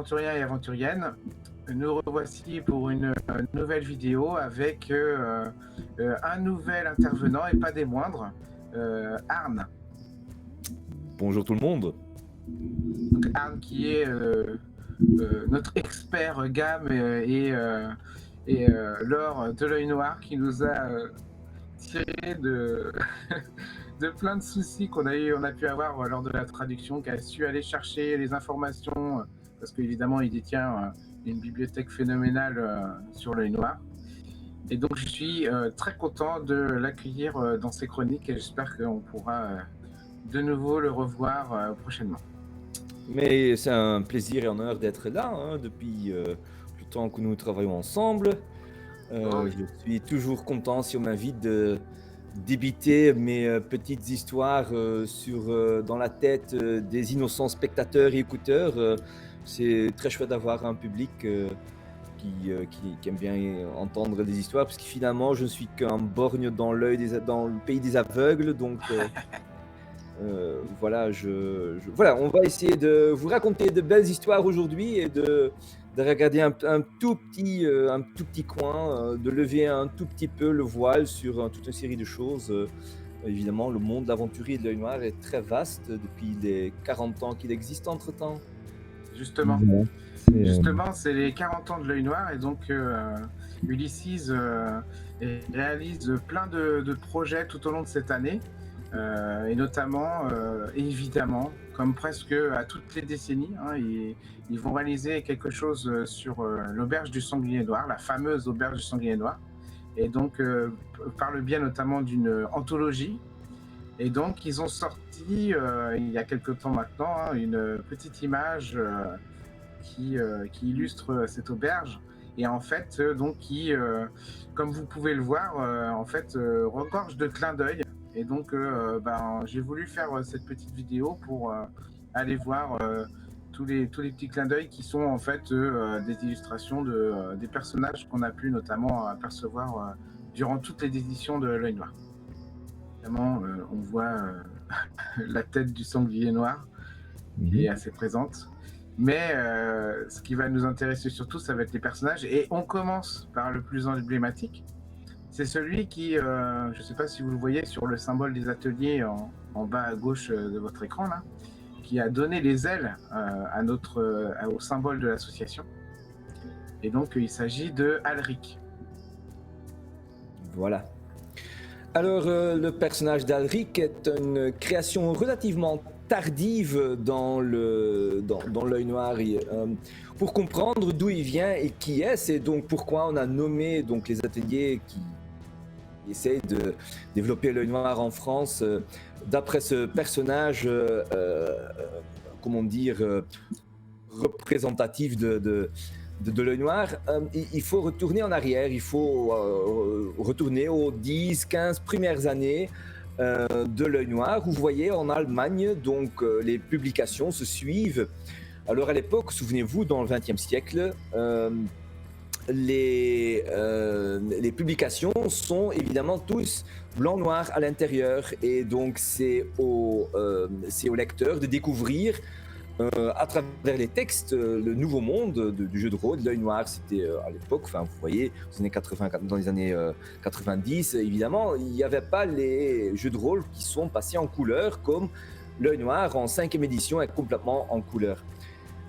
aventuriens et aventuriennes, nous revoici pour une nouvelle vidéo avec un nouvel intervenant et pas des moindres, Arne. Bonjour tout le monde. Donc Arne qui est notre expert gamme et lore de l'œil noir qui nous a tiré de, de plein de soucis qu'on a pu avoir lors de la traduction, qui a su aller chercher les informations, parce qu'évidemment il détient une bibliothèque phénoménale sur l'œil noir. Et donc je suis très content de l'accueillir dans ces chroniques et j'espère qu'on pourra de nouveau le revoir prochainement. Mais c'est un plaisir et un honneur d'être là depuis le temps que nous travaillons ensemble. Je suis toujours content si on m'invite de débiter mes petites histoires dans la tête des innocents spectateurs et écouteurs. C'est très chouette d'avoir un public qui aime bien entendre des histoires, parce que finalement je ne suis qu'un borgne dans le pays des aveugles, donc voilà, voilà, on va essayer de vous raconter de belles histoires aujourd'hui et de regarder un tout petit coin, de lever un tout petit peu le voile sur toute une série de choses. Évidemment, le monde de l'aventurier et de l'œil noir est très vaste depuis les 40 ans qu'il existe entre-temps. Justement, c'est les 40 ans de l'œil noir et donc Ulysses réalise plein de projets tout au long de cette année. Et notamment, évidemment, comme presque à toutes les décennies, ils vont réaliser quelque chose sur l'auberge du sanglier noir, la fameuse auberge du sanglier noir, et donc par le biais notamment d'une anthologie. Et donc ils ont sorti il y a quelque temps maintenant une petite image qui illustre cette auberge. Et en fait, donc qui, comme vous pouvez le voir, en fait, regorge de clins d'œil. Et donc, j'ai voulu faire cette petite vidéo pour aller voir tous les petits clins d'œil qui sont en fait des illustrations des personnages qu'on a pu notamment apercevoir durant toutes les éditions de l'œil noir. Évidemment, on voit la tête du sanglier noir qui est assez présente. Mais ce qui va nous intéresser surtout, ça va être les personnages. Et on commence par le plus emblématique. C'est celui qui, je ne sais pas si vous le voyez sur le symbole des ateliers en bas à gauche de votre écran, là, qui a donné les ailes au symbole de l'association. Et donc, il s'agit de Alric. Voilà. Alors, le personnage d'Alric est une création relativement tardive dans l'œil noir. Pour comprendre d'où il vient et qui est, c'est donc pourquoi on a nommé donc, les ateliers qui essayent de développer l'œil noir en France d'après ce personnage, comment dire, représentatif de l'œil noir. Il faut retourner en arrière, il faut retourner aux 10-15 premières années de l'œil noir. Vous voyez en Allemagne, donc les publications se suivent. Alors à l'époque, souvenez-vous, dans le XXe siècle, les publications sont évidemment tous blanc-noir à l'intérieur, et donc c'est au lecteur de découvrir à travers les textes le nouveau monde du jeu de rôle de l'œil noir. C'était à l'époque, vous voyez, dans les années 90, évidemment, il n'y avait pas les jeux de rôle qui sont passés en couleur, comme l'œil noir en 5e édition est complètement en couleur.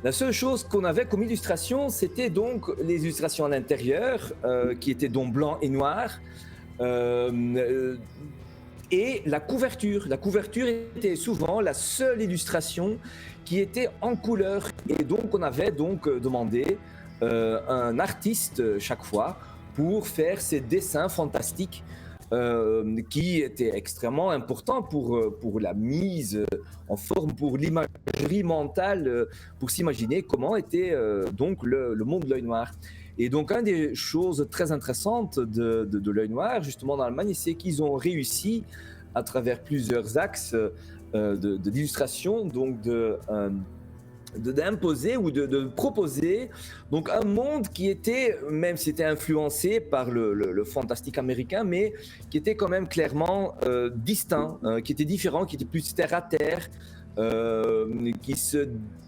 La seule chose qu'on avait comme illustration, c'était donc les illustrations à l'intérieur, qui étaient donc blanc et noir, et la couverture. La couverture était souvent la seule illustration qui était en couleur, et donc on avait donc demandé un artiste chaque fois pour faire ces dessins fantastiques qui étaient extrêmement importants pour la mise en forme, pour l'imagerie mentale, pour s'imaginer comment était donc le monde de l'œil noir. Et donc, une des choses très intéressantes de l'œil noir, justement, dans l'Allemagne, c'est qu'ils ont réussi, à travers plusieurs axes d'illustration, donc d'imposer ou de proposer donc un monde qui était, même si c'était influencé par le fantastique américain, mais qui était quand même clairement distinct, qui était différent, qui était plus terre à terre, qui,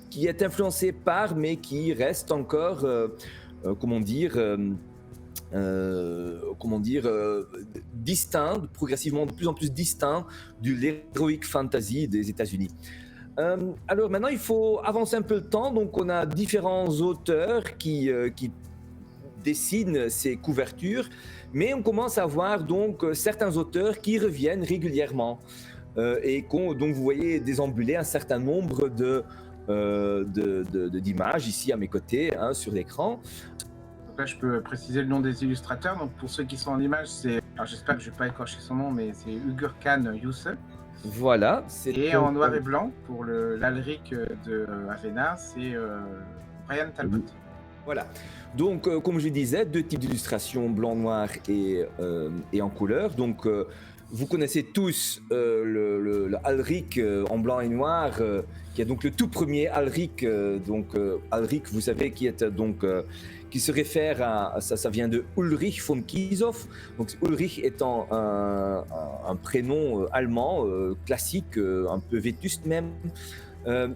qui est influencé par, mais qui reste encore, comment dire, distinct, progressivement de plus en plus distinct de l'heroic fantasy des États-Unis. Alors maintenant, il faut avancer un peu le temps. Donc, on a différents auteurs qui dessinent ces couvertures, mais on commence à voir donc certains auteurs qui reviennent régulièrement donc vous voyez déambuler un certain nombre d'images ici à mes côtés sur l'écran. Là, je peux préciser le nom des illustrateurs. Donc, pour ceux qui sont en image, c'est. Alors, j'espère que je ne vais pas écorcher son nom, mais c'est Ugurkan Youssef. Voilà. Et en noir et blanc, pour l'Alric de Avena, c'est Brian Talbot. Voilà. Donc, comme je disais, 2 types d'illustrations, blanc, noir et en couleur. Donc, vous connaissez tous le Alric en blanc et noir, qui est donc le tout premier Alric. Alric, vous savez, qui est donc qui se réfère à ça vient de Ulrich von Kiesow. Donc Ulrich étant un prénom allemand classique, un peu vétuste même.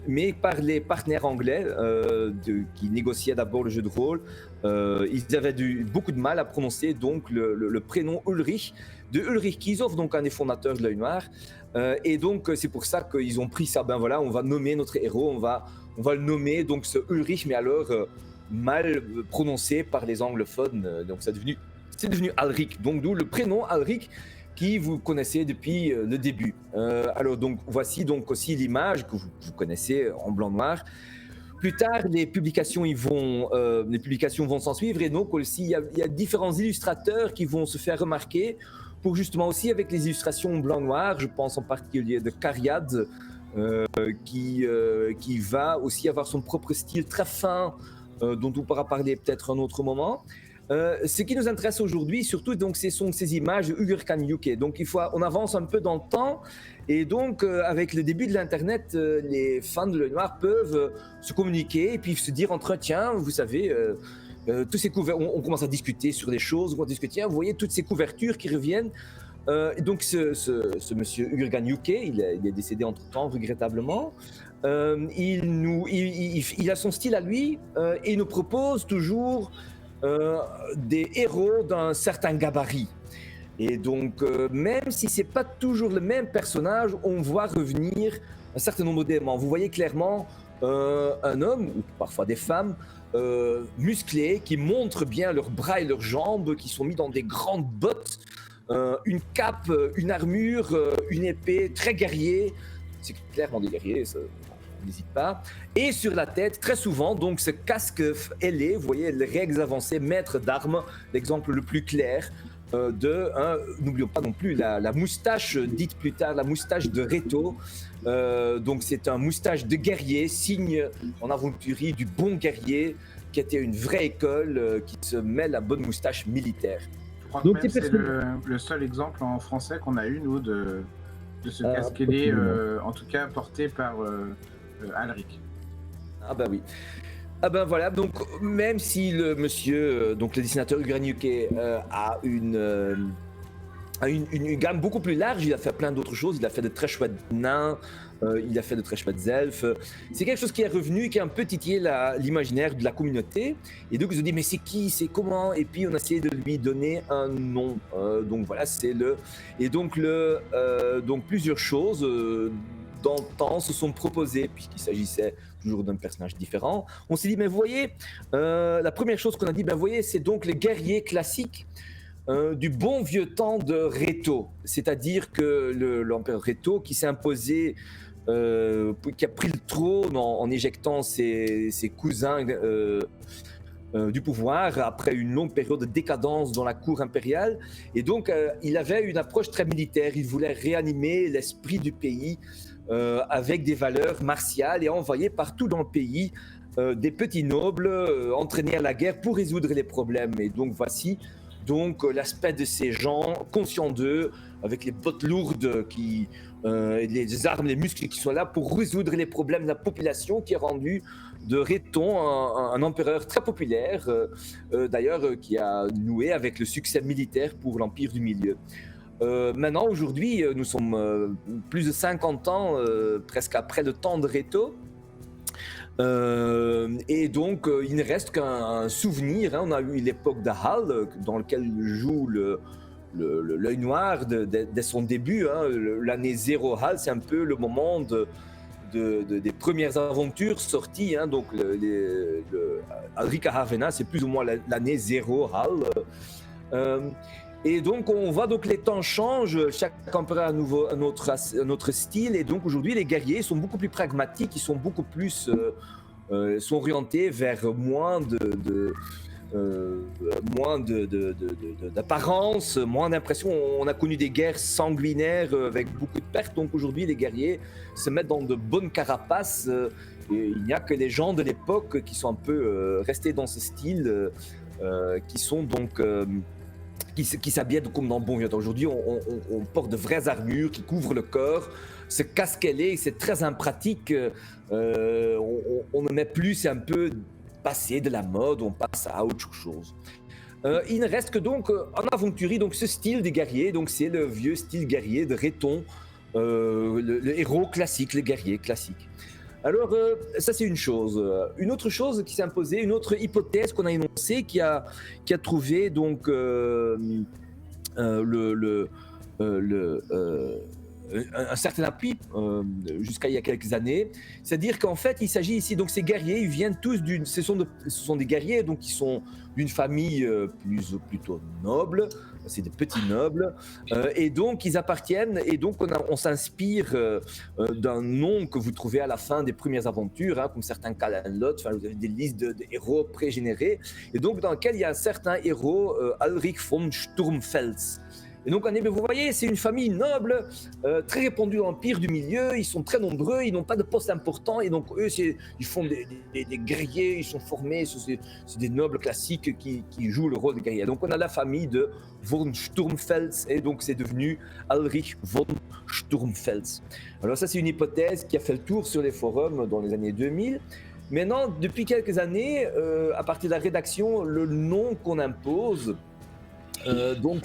Mais par les partenaires anglais qui négociaient d'abord le jeu de rôle, ils avaient beaucoup de mal à prononcer donc le prénom Ulrich de Ulrich Kiesow, donc un des fondateurs de l'Œil Noir. Et donc c'est pour ça qu'ils ont pris ça. Ben voilà, on va nommer notre héros, on va le nommer donc ce Ulrich, mais alors mal prononcé par les anglophones. Donc c'est devenu Alric. Donc d'où le prénom Alric, qui vous connaissez depuis le début. Alors donc voici donc aussi l'image que vous connaissez en blanc-noir. Plus tard, les publications vont s'en suivre, et donc aussi il y a différents illustrateurs qui vont se faire remarquer pour justement aussi avec les illustrations blanc-noir. Je pense en particulier de Cariad, qui va aussi avoir son propre style très fin, dont on pourra parler peut-être un autre moment. Ce qui nous intéresse aujourd'hui, surtout, donc, ce sont ces images de Ugurkan Yuke. Donc, on avance un peu dans le temps, et donc, avec le début de l'Internet, les fans de l'Œil Noir peuvent se communiquer et puis se dire entre tiens, vous savez, tous ces on commence à discuter sur des choses, on discute, tiens, vous voyez toutes ces couvertures qui reviennent. Donc, ce monsieur Ugurkan Yuke, il est décédé entre-temps, regrettablement. Il a son style à lui, et il nous propose toujours des héros d'un certain gabarit. Et donc, même si c'est pas toujours le même personnage, on voit revenir un certain nombre d'éléments. Vous voyez clairement un homme, ou parfois des femmes, musclés, qui montrent bien leurs bras et leurs jambes, qui sont mis dans des grandes bottes, une cape, une armure, une épée, très guerrier. C'est clairement des guerriers, ça, n'hésite pas. Et sur la tête, très souvent, donc ce casque ailé, vous voyez les règles avancées, maître d'armes, l'exemple le plus clair n'oublions pas non plus la moustache, dite plus tard la moustache de Reto. Donc c'est un moustache de guerrier, signe en aventurie du bon guerrier, qui était une vraie école, qui se met la bonne moustache militaire. Je crois que c'est le seul exemple en français qu'on a eu, nous, de ce casque ailé, en tout cas porté par Alric. Ah bah oui. Ah ben voilà, donc même si le monsieur, donc le dessinateur Ugurkan Yuke a une gamme beaucoup plus large, il a fait plein d'autres choses, il a fait de très chouettes nains, il a fait de très chouettes elfes. C'est quelque chose qui est revenu, qui a un peu titillé l'imaginaire de la communauté. Et donc ils ont dit mais c'est qui, c'est comment? Et puis on a essayé de lui donner un nom. Donc voilà, c'est le... Et donc, donc plusieurs choses dans le temps se sont proposées, puisqu'il s'agissait toujours d'un personnage différent. On s'est dit, mais vous voyez, la première chose qu'on a dit, ben vous voyez, c'est donc les guerriers classiques du bon vieux temps de Reto. C'est-à-dire que l'empereur Reto, qui s'est imposé, qui a pris le trône en éjectant ses cousins du pouvoir après une longue période de décadence dans la cour impériale. Et donc, il avait une approche très militaire. Il voulait réanimer l'esprit du pays avec des valeurs martiales et envoyer partout dans le pays des petits nobles entraînés à la guerre pour résoudre les problèmes. Et donc, voici donc l'aspect de ces gens conscients d'eux, avec les bottes lourdes, les armes, les muscles qui sont là pour résoudre les problèmes de la population, qui est rendu de Réton un empereur très populaire, d'ailleurs qui a noué avec le succès militaire pour l'Empire du Milieu. Maintenant, aujourd'hui, nous sommes plus de 50 ans, presque après le temps de Réto. Et donc, il ne reste qu'un souvenir. Hein. On a eu l'époque de Hall, dans lequel joue l'œil noir dès son début. Hein. L'année 0 Hall, c'est un peu le moment des premières aventures sorties. Hein. Donc, Alrik Havena, c'est plus ou moins l'année 0 Hall. Et donc, on voit donc les temps changent, chaque empereur a un autre style. Et donc, aujourd'hui, les guerriers sont beaucoup plus pragmatiques, ils sont beaucoup plus sont orientés vers moins d'apparence, moins d'impression. On a connu des guerres sanguinaires avec beaucoup de pertes. Donc, aujourd'hui, les guerriers se mettent dans de bonnes carapaces. Et il n'y a que les gens de l'époque qui sont un peu restés dans ce style, qui sont donc... qui s'habillent comme dans bon vieux temps. Aujourd'hui, on porte de vraies armures qui couvrent le corps. Ce casque-ailé, c'est très impratique. On ne met plus, c'est un peu passé de la mode, on passe à autre chose. Il ne reste que donc en aventurie, donc ce style des guerriers, donc c'est le vieux style guerrier de Réton, le héros classique, le guerrier classique. Alors, ça c'est une chose. Une autre chose qui s'est imposée, une autre hypothèse qu'on a énoncée, qui a trouvé donc un certain appui jusqu'à il y a quelques années. C'est-à-dire qu'en fait, il s'agit ici, donc ces guerriers, ils viennent tous ce sont des guerriers donc qui sont d'une famille plutôt noble. C'est des petits nobles, et donc ils appartiennent, et donc on s'inspire d'un nom que vous trouvez à la fin des premières aventures, hein, comme certains Kalanlot, enfin, vous avez des listes de héros pré-générés, et donc dans lequel il y a un certain héros, Alrik von Sturmfels. Et donc, vous voyez, c'est une famille noble, très répandue dans l'Empire du Milieu. Ils sont très nombreux, ils n'ont pas de poste important. Et donc, eux, ils font des guerriers, ils sont formés. C'est des nobles classiques qui jouent le rôle de guerriers. Donc, on a la famille de von Sturmfels. Et donc, c'est devenu Alrik von Sturmfels. Alors, ça, c'est une hypothèse qui a fait le tour sur les forums dans les années 2000. Maintenant, depuis quelques années, à partir de la rédaction, le nom qu'on impose... donc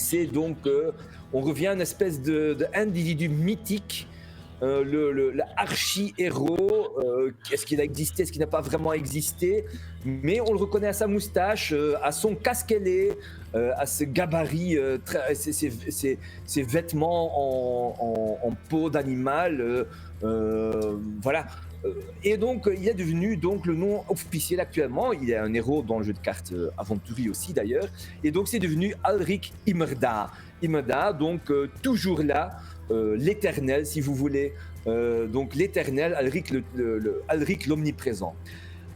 on revient à une espèce d'individu mythique, l'archi-héros. Est-ce qu'il a existé, est-ce qu'il n'a pas vraiment existé, mais on le reconnaît à sa moustache, à son casque-ailé, à ce gabarit, ses vêtements en peau d'animal, voilà. Et donc, il est devenu donc le nom officiel actuellement. Il est un héros dans le jeu de cartes Aventuri aussi d'ailleurs. Et donc, c'est devenu Alrik Imrda. Imrda, donc toujours là, l'éternel, si vous voulez. Donc, l'éternel, Alrik l'omniprésent.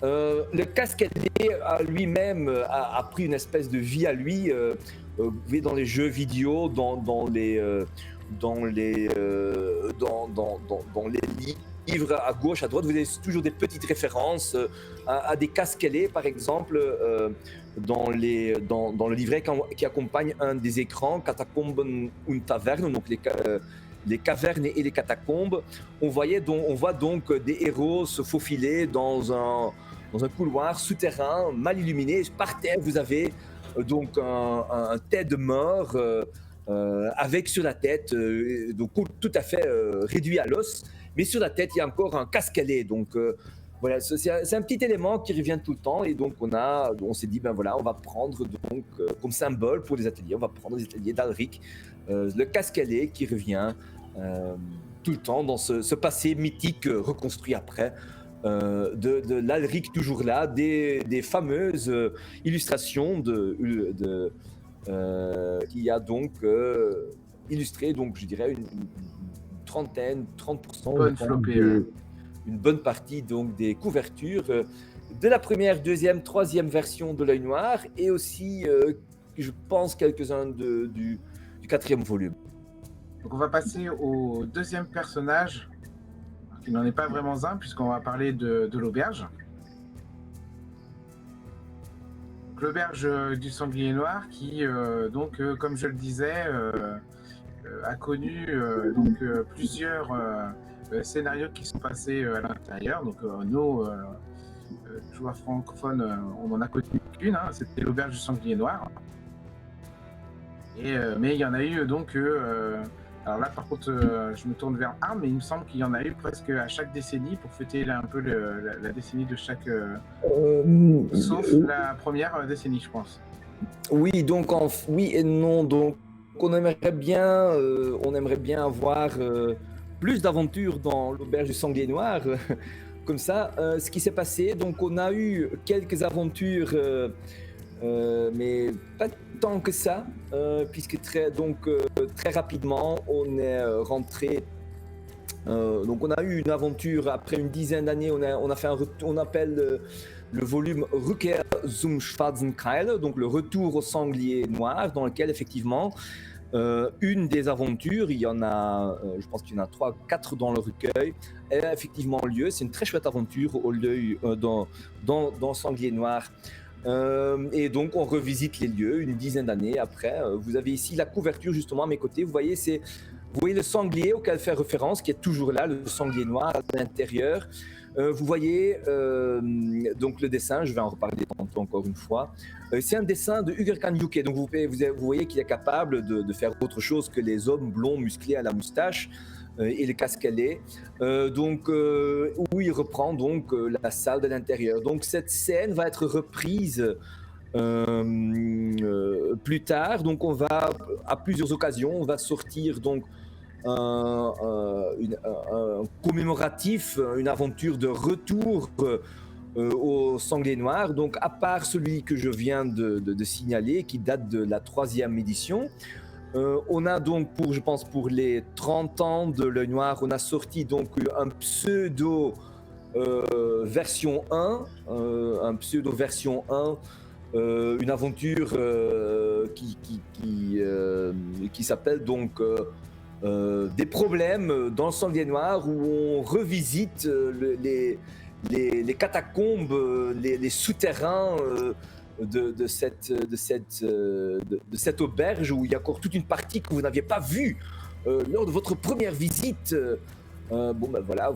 Le casque-ailé a lui-même a pris une espèce de vie à lui. Vous voyez, dans les jeux vidéo, dans les livres à gauche, à droite, vous avez toujours des petites références à des casque-ailés, par exemple, dans le livret qui accompagne un des écrans, Catacombes und Taverne, donc les cavernes et les catacombes. On voit donc des héros se faufiler dans un couloir souterrain mal illuminé. Par terre, vous avez donc un tête mort avec sur la tête, donc tout à fait réduit à l'os. Mais sur la tête, il y a encore un casque-ailé. Donc voilà, c'est un petit élément qui revient tout le temps. Et donc on s'est dit, ben voilà, on va prendre donc comme symbole pour les ateliers, on va prendre les ateliers d'Alrik, le casque-ailé qui revient tout le temps dans ce passé mythique reconstruit après. De l'Alrik toujours là, des fameuses illustrations qui a donc illustré, donc je dirais une trentaine, 30%, une bonne partie donc des couvertures de la première, deuxième, troisième version de l'œil noir, et aussi je pense quelques-uns du quatrième volume. Donc on va passer au deuxième personnage, qui n'en est pas vraiment un, puisqu'on va parler de l'auberge. L'auberge du sanglier noir qui, comme je le disais, a connu plusieurs scénarios qui sont passés à l'intérieur. Donc nos joueurs francophones, on en a connu qu'une, hein, c'était l'auberge du sanglier noir. Mais il y en a eu donc. Alors là, par contre, je me tourne vers Arm, mais il me semble qu'il y en a eu presque à chaque décennie pour fêter un peu la décennie de chaque. Sauf la première décennie, je pense. Oui, donc oui et non. Donc on aimerait bien avoir plus d'aventures dans l'auberge du Sanglier Noir. Comme ça, ce qui s'est passé, donc on a eu quelques aventures, mais pas tant que ça, puisque très rapidement on est rentré. Donc on a eu une aventure après une dizaine d'années. On a fait on appelle le volume Rückkehr zum Schwarzen Keil, donc le retour au sanglier noir, dans lequel effectivement une des aventures, il y en a, je pense qu'il y en a 3, 4 dans le recueil, elle a effectivement lieu. C'est une très chouette aventure au lieu dans Sanglier Noir. Et donc on revisite les lieux une dizaine d'années après. Vous avez ici la couverture justement à mes côtés. Vous voyez le sanglier auquel fait référence, qui est toujours là, le sanglier noir à l'intérieur. Vous voyez donc le dessin, je vais en reparler tantôt encore une fois. C'est un dessin de Uger Kanyuke, donc vous voyez qu'il est capable de faire autre chose que les hommes blonds musclés à la moustache et le casquelet. Où il reprend donc la salle de l'intérieur. Donc cette scène va être reprise plus tard. Donc on va à plusieurs occasions, on va sortir donc un commémoratif, une aventure de retour au Sanglier Noir. Donc à part celui que je viens de signaler, qui date de la 3e édition, on a donc pour les 30 ans de l'Œil Noir, on a sorti donc un pseudo version 1, une aventure qui s'appelle donc des problèmes dans le Sanglier Noir, où on revisite les catacombes, les souterrains de cette auberge, où il y a encore toute une partie que vous n'aviez pas vue lors de votre première visite. Voilà,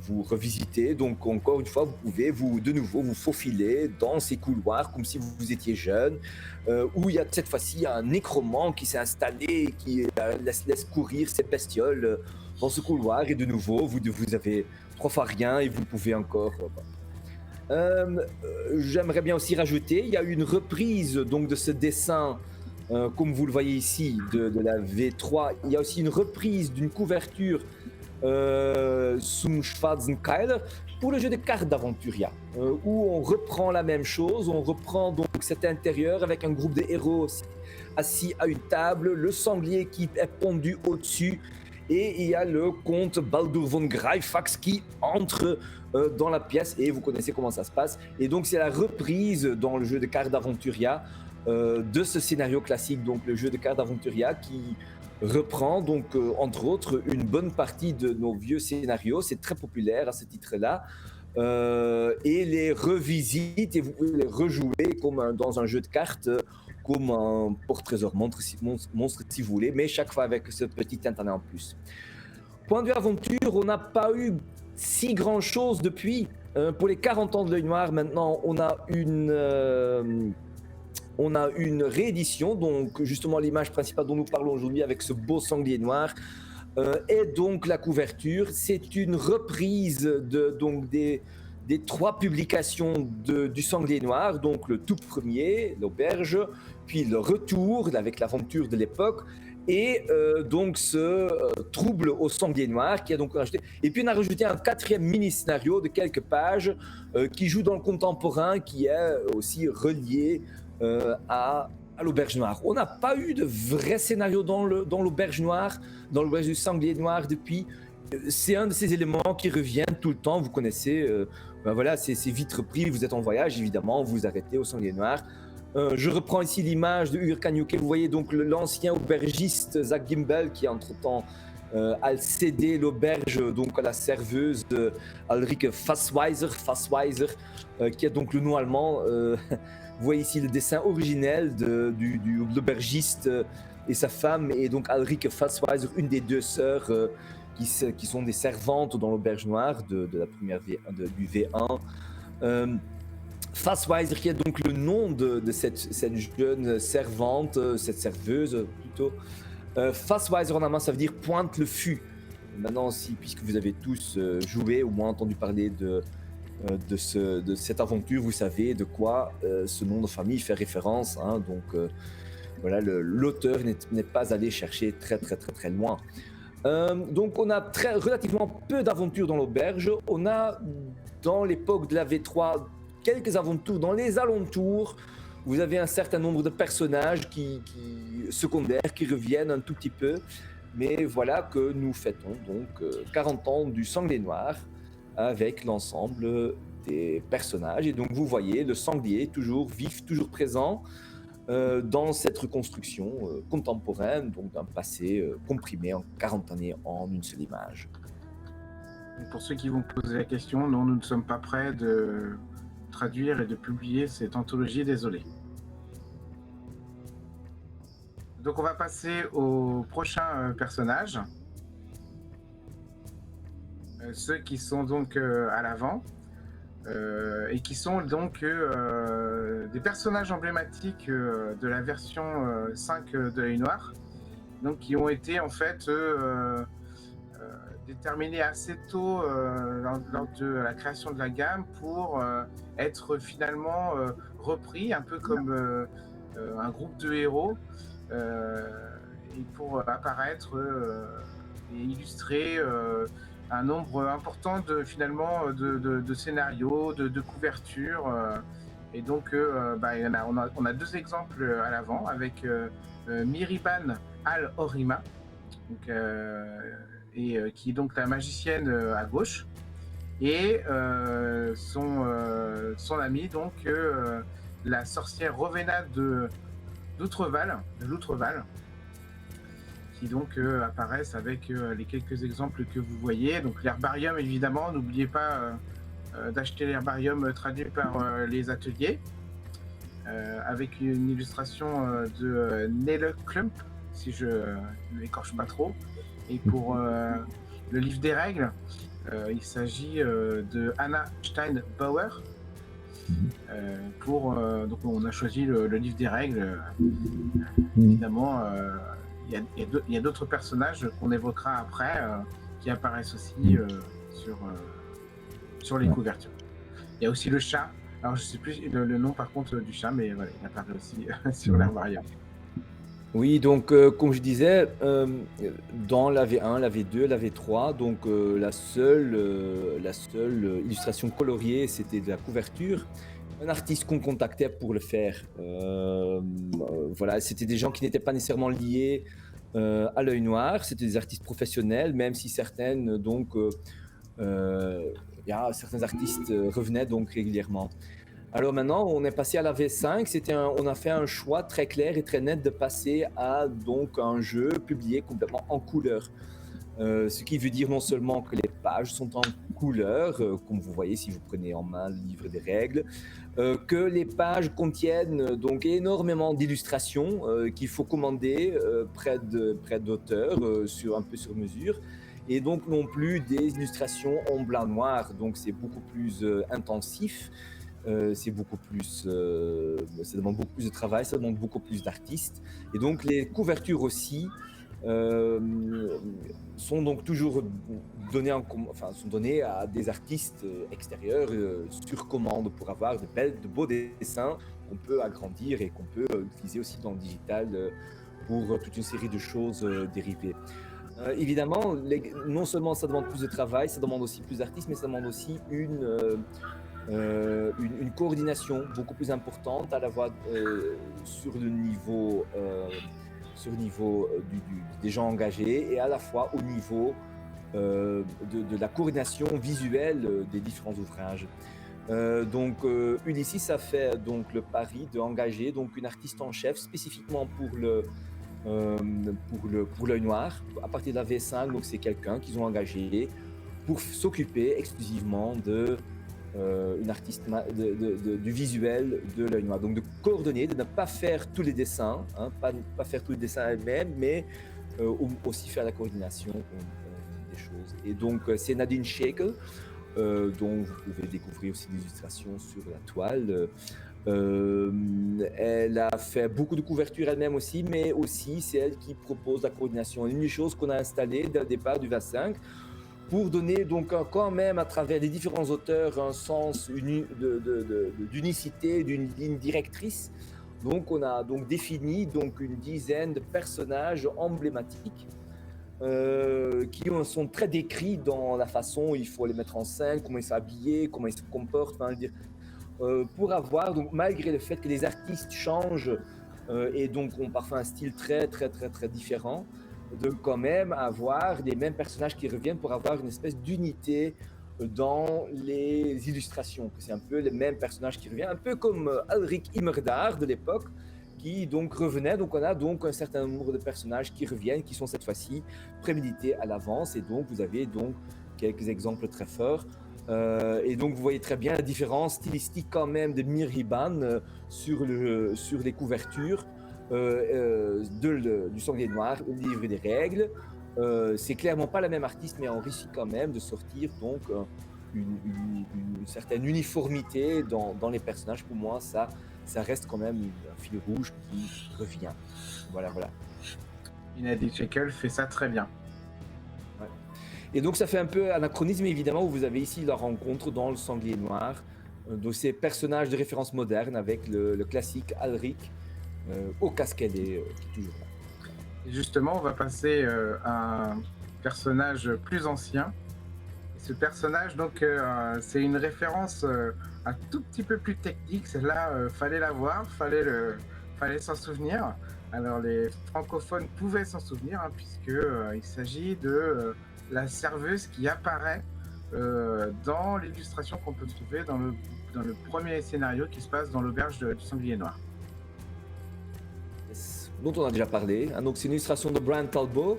vous revisitez. Donc encore une fois, vous pouvez de nouveau vous faufiler dans ces couloirs comme si vous étiez jeune, où il y a cette fois-ci un nécromant qui s'est installé, qui laisse courir ses bestioles dans ce couloir, et de nouveau vous avez 3 fois rien et vous pouvez encore... J'aimerais bien aussi rajouter, il y a eu une reprise donc de ce dessin, comme vous le voyez ici, de la V3. Il y a aussi une reprise d'une couverture zum Schwarzen Keil pour le jeu de cartes d'Aventuria, où on reprend la même chose. On reprend donc cet intérieur avec un groupe de héros assis à une table, le sanglier qui est pendu au-dessus, et il y a le comte Baldur von Greifax qui entre dans la pièce, et vous connaissez comment ça se passe. Et donc c'est la reprise dans le jeu de cartes d'Aventuria de ce scénario classique, donc le jeu de cartes d'Aventuria, qui reprend donc entre autres une bonne partie de nos vieux scénarios. C'est très populaire à ce titre-là, et les revisite, et vous pouvez les rejouer comme dans un jeu de cartes, comme un porte-trésor monstre si vous voulez, mais chaque fois avec ce petit internet en plus. Point de vue aventure, on n'a pas eu si grand chose depuis. Pour les 40 ans de l'Œil Noir, maintenant on a une réédition, donc justement l'image principale dont nous parlons aujourd'hui, avec ce beau sanglier noir, et donc la couverture. C'est une reprise des 3 publications du Sanglier Noir, donc le tout premier, l'auberge, puis le retour avec l'aventure de l'époque, et donc ce trouble au Sanglier Noir qui a donc rajouté. Et puis on a rajouté un 4e mini-scénario de quelques pages qui joue dans le contemporain, qui est aussi relié à l'auberge noire. On n'a pas eu de vrai scénario dans l'auberge noire, dans l'auberge du Sanglier Noir depuis. C'est un de ces éléments qui reviennent tout le temps. Vous connaissez, voilà, c'est vite repris. Vous êtes en voyage, évidemment, vous vous arrêtez au Sanglier Noir. Je reprends ici l'image de Uger Kanyuke. Vous voyez donc l'ancien aubergiste Zach Gimbel, qui entre-temps a cédé l'auberge donc à la serveuse Ulrike Fassweiser, qui est donc le nom allemand. Vous voyez ici le dessin originel de l'aubergiste et sa femme, et donc Ulrike Fassweiser, une des 2 sœurs qui sont des servantes dans l'auberge noire de la première du V1. Fassweiser, qui est donc le nom de cette jeune servante, cette serveuse plutôt. Fassweiser en allemand, ça veut dire pointe le fût. Maintenant, puisque vous avez tous joué, au moins entendu parler de cette aventure, vous savez de quoi ce nom de famille fait référence. Hein, donc voilà, l'auteur n'est pas allé chercher très loin. Donc on a relativement peu d'aventures dans l'auberge. On a, dans l'époque de la V3, quelques aventures dans les alentours. Vous avez un certain nombre de personnages secondaires qui reviennent un tout petit peu. Mais voilà que nous fêtons donc 40 ans du Sanglier Noir avec l'ensemble des personnages. Et donc vous voyez le sanglier toujours vif, toujours présent dans cette reconstruction contemporaine, donc d'un passé comprimé en 40 années en une seule image. Pour ceux qui vont poser la question, non, nous ne sommes pas prêts de traduire et de publier cette anthologie, désolé. Donc on va passer au prochain personnage. Ceux qui sont donc à l'avant et qui sont donc des personnages emblématiques de la version 5 de l'Œil Noir, donc qui ont été en fait déterminés assez tôt lors de la création de la gamme pour être finalement repris un peu comme un groupe de héros et pour apparaître et illustrer un nombre important de scénarios, de couvertures. Et donc, on a deux exemples à l'avant avec Miriban Al-Horima, qui est donc la magicienne à gauche, et son amie, donc la sorcière Rowena de Loutre-Val, qui donc apparaissent avec les quelques exemples que vous voyez. Donc l'herbarium, évidemment, n'oubliez pas d'acheter l'herbarium traduit par les ateliers, avec une illustration de Nele Klump, si je ne l'écorche pas trop. Et pour le livre des règles, il s'agit de Anna Steinbauer. Donc on a choisi le livre des règles. Évidemment, il y a d'autres personnages qu'on évoquera après qui apparaissent aussi sur les couvertures. Il y a aussi le chat. Alors je sais plus le nom par contre du chat, mais voilà, il apparaît aussi sur l'herbarium. Oui, donc comme je disais, dans la V1, la V2, la V3, donc la seule illustration coloriée, c'était de la couverture. Un artiste qu'on contactait pour le faire. Voilà, c'était des gens qui n'étaient pas nécessairement liés à l'Œil Noir. C'était des artistes professionnels, même si certains artistes revenaient donc régulièrement. Alors maintenant, on est passé à la V5. On a fait un choix très clair et très net de passer à donc un jeu publié complètement en couleur. Ce qui veut dire non seulement que les pages sont en couleur, comme vous voyez si vous prenez en main le livre des règles, que les pages contiennent donc énormément d'illustrations qu'il faut commander près d'auteurs, un peu sur mesure, et donc non plus des illustrations en blanc-noir. Donc c'est beaucoup plus intensif. Ça demande beaucoup plus de travail, ça demande beaucoup plus d'artistes. Et donc les couvertures aussi sont donc toujours données à des artistes extérieurs sur commande pour avoir de beaux dessins qu'on peut agrandir et qu'on peut utiliser aussi dans le digital pour toute une série de choses dérivées. Évidemment, non seulement ça demande plus de travail, ça demande aussi plus d'artistes, mais ça demande aussi une coordination beaucoup plus importante à la fois sur le niveau des gens engagés et à la fois au niveau de la coordination visuelle des différents ouvrages. Donc Ulysses a fait donc le pari d'engager donc une artiste en chef spécifiquement pour l'Œil Noir. À partir de la V5, donc c'est quelqu'un qu'ils ont engagé pour s'occuper exclusivement une artiste du visuel de l'Œil Noir, donc de coordonner, de ne pas faire tous les dessins, pas faire tous les dessins elle-même, mais aussi faire la coordination des choses. Et donc c'est Nadine Shekel dont vous pouvez découvrir aussi des illustrations sur la toile. Elle a fait beaucoup de couvertures elle-même aussi, mais aussi c'est elle qui propose la coordination. Une des choses qu'on a installées dès le départ du 25 pour donner donc quand même à travers les différents auteurs un sens d'unicité, d'une ligne directrice. Donc on a donc défini donc une dizaine de personnages emblématiques qui sont très décrits dans la façon il faut les mettre en scène, comment ils sont habillés, comment ils se comportent, enfin, dire, pour avoir, donc, malgré le fait que les artistes changent et donc ont parfois un style très différent, de quand même avoir les mêmes personnages qui reviennent pour avoir une espèce d'unité dans les illustrations, que c'est un peu les mêmes personnages qui reviennent, un peu comme Ulrich Immerdar de l'époque, qui donc revenait. Donc on a donc un certain nombre de personnages qui reviennent, qui sont cette fois-ci prémédités à l'avance, et donc vous avez donc quelques exemples très forts. Et donc vous voyez très bien la différence stylistique quand même de Mirhiban sur les couvertures du Sanglier Noir, le livre des règles. C'est clairement pas la même artiste, mais on réussit quand même de sortir donc une certaine uniformité dans les personnages. Pour moi, ça reste quand même un fil rouge qui revient. Voilà. Inadi Jekyll fait ça très bien. Ouais. Et donc ça fait un peu anachronisme évidemment, où vous avez ici la rencontre dans le Sanglier Noir de ces personnages de référence moderne avec le classique Alric au cascadet qui est toujours là. Et justement, on va passer à un personnage plus ancien. Et ce personnage, donc, c'est une référence un tout petit peu plus technique. Celle-là, fallait la voir, fallait s'en souvenir. Alors, les francophones pouvaient s'en souvenir, hein, puisque il s'agit de la serveuse qui apparaît dans l'illustration qu'on peut trouver dans le premier scénario qui se passe dans l'auberge du Sanglier Noir. Dont on a déjà parlé. Hein, donc c'est une illustration de Brian Talbot.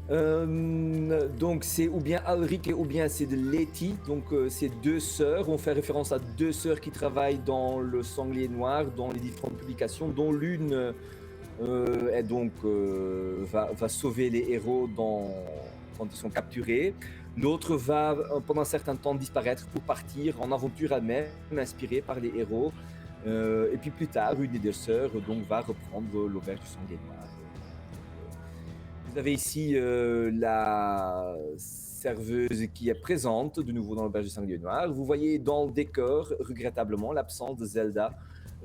Donc c'est ou bien Ulrich ou bien c'est de Letty. Donc c'est deux sœurs. On fait référence à deux sœurs qui travaillent dans le Sanglier Noir, dans les différentes publications, dont l'une est donc va sauver les héros quand ils sont capturés. L'autre va pendant un certain temps disparaître pour partir en aventure elle-même, inspirée par les héros. Et puis plus tard, une des deux sœurs donc, va reprendre l'auberge du Sanglier Noir. Vous avez ici la serveuse qui est présente de nouveau dans l'auberge du Sanglier Noir. Vous voyez dans le décor, regrettablement, l'absence de Zelda,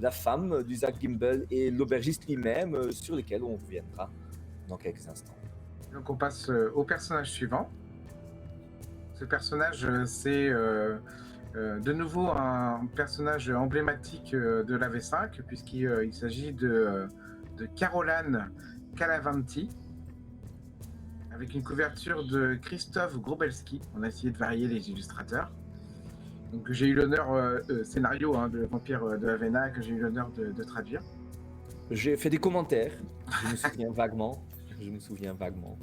la femme d'Isaac Gimbel et l'aubergiste lui-même, sur lesquels on reviendra dans quelques instants. Donc on passe au personnage suivant. Ce personnage, c'est de nouveau un personnage emblématique de la V5, puisqu'il s'agit de Caroline Calavanti, avec une couverture de Christophe Grobelski. On a essayé de varier les illustrateurs. Donc j'ai eu l'honneur, scénario de Vampire de Avena, que j'ai eu l'honneur de traduire. J'ai fait des commentaires, je me souviens vaguement.